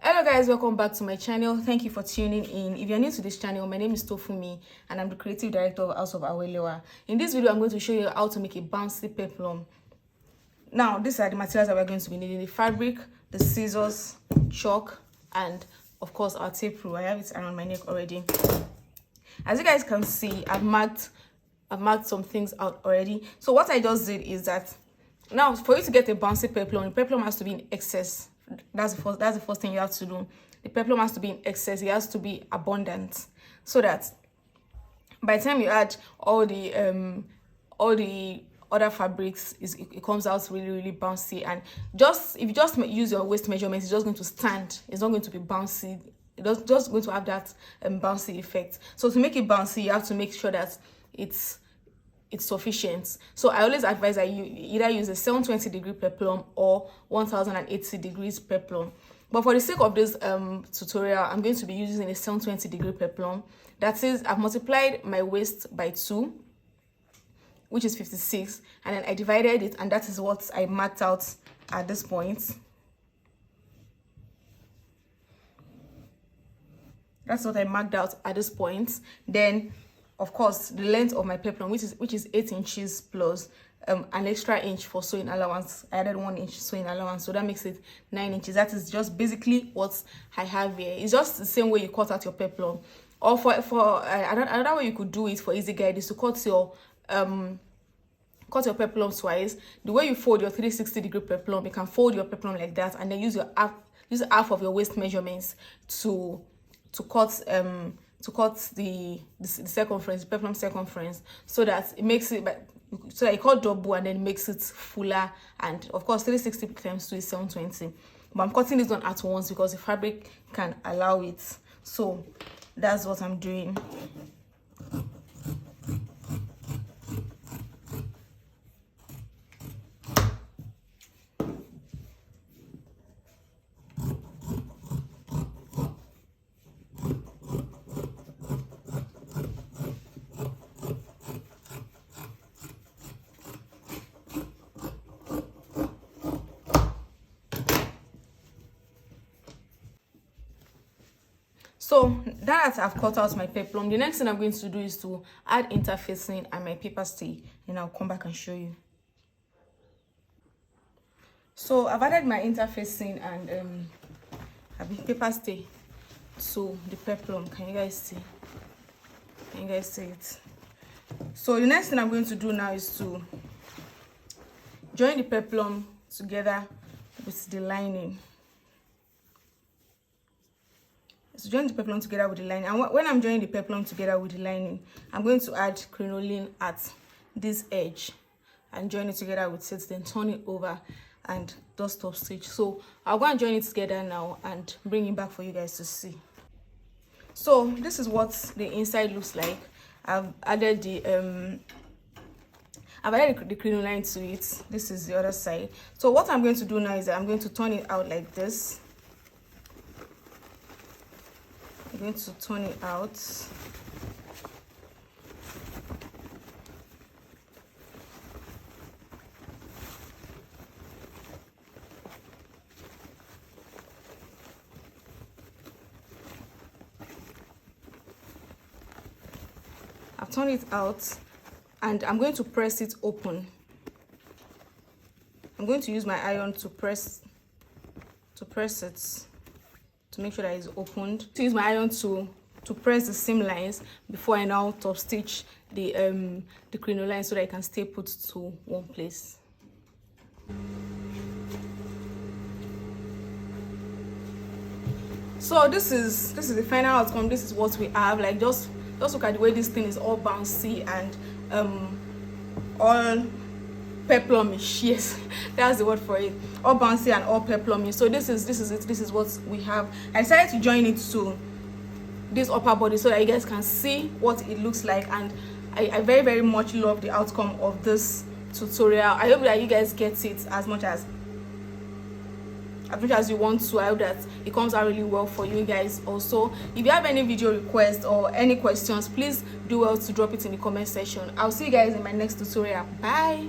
Hello guys, welcome back to my channel. Thank you for tuning in. If you're new to this channel, my name is Tofumi and I'm the creative director of House of Awelewa. In this video, I'm going to show you how to make a bouncy peplum. Now, these are the materials that we're going to be needing: the fabric, the scissors, chalk, and of course our tape rule. I have it around my neck already. As you guys can see, I've marked some things out already. So what I just did is that now for you to get a bouncy peplum, the peplum has to be in excess. That's the first thing you have to do. The peplum has to be in excess. It has to be abundant, so that by the time you add all the other fabrics, it comes out really bouncy. And if you just use your waist measurements, it's just going to stand. It's not going to be bouncy. It's just going to have that bouncy effect. So to make it bouncy, you have to make sure that it's sufficient. So I always advise that you either use a 720-degree peplum or 1080 degrees peplum. But for the sake of this tutorial, I'm going to be using a 720-degree peplum. That is, I've multiplied my waist by 2, which is 56, and then I divided it, and that is what I marked out at this point. That's what I marked out at this point. Then of course, the length of my peplum, which is 8 inches plus an extra inch for sewing allowance. I added 1 inch sewing allowance, so that makes it 9 inches. That is just basically what I have here. It's just the same way you cut out your peplum. Or for another way you could do it for easy guide is to cut your peplum twice. The way you fold your 360-degree peplum, you can fold your peplum like that, and then use half of your waist measurements to cut the circumference, the peplum circumference, so that it makes it, so that you cut double and then makes it fuller. And of course 360 times 2 is 720, but I'm cutting this one at once because the fabric can allow it. So that's what I'm doing. So that I've cut out my peplum, the next thing I'm going to do is to add interfacing and my paper stay, and I'll come back and show you. So I've added my interfacing and paper stay to the peplum. Can you guys see? Can you guys see it? So the next thing I'm going to do now is to join the peplum together with the lining. So join the peplum together with the lining, and when I'm joining the peplum together with the lining, I'm going to add crinoline at this edge and join it together with it, then turn it over and dust top stitch. So I'll go and join it together now and bring it back for you guys to see. So this is what the inside looks like. I've added the crinoline to it. This is the other side. So what I'm going to do now is that I'm going to turn it out like this. I'm going to turn it out. I've turned it out and I'm going to press it open. I'm going to use my iron to press it, to make sure that it's opened. To use my iron to press the seam lines before I now top stitch the crinoline, so that I can stay put to one place. So this is the final outcome. This is what we have. Like, just look at the way this thing is all bouncy and all peplumish. Yes, that's the word for it. All bouncy and all peplumish. So this is what we have. I decided to join it to this upper body so that you guys can see what it looks like, and I very much love the outcome of this tutorial. I hope that you guys get it as much as you want to. I hope that it comes out really well for you guys. Also, if you have any video requests or any questions, please do well to drop it in the comment section. I'll see you guys in my next tutorial. Bye.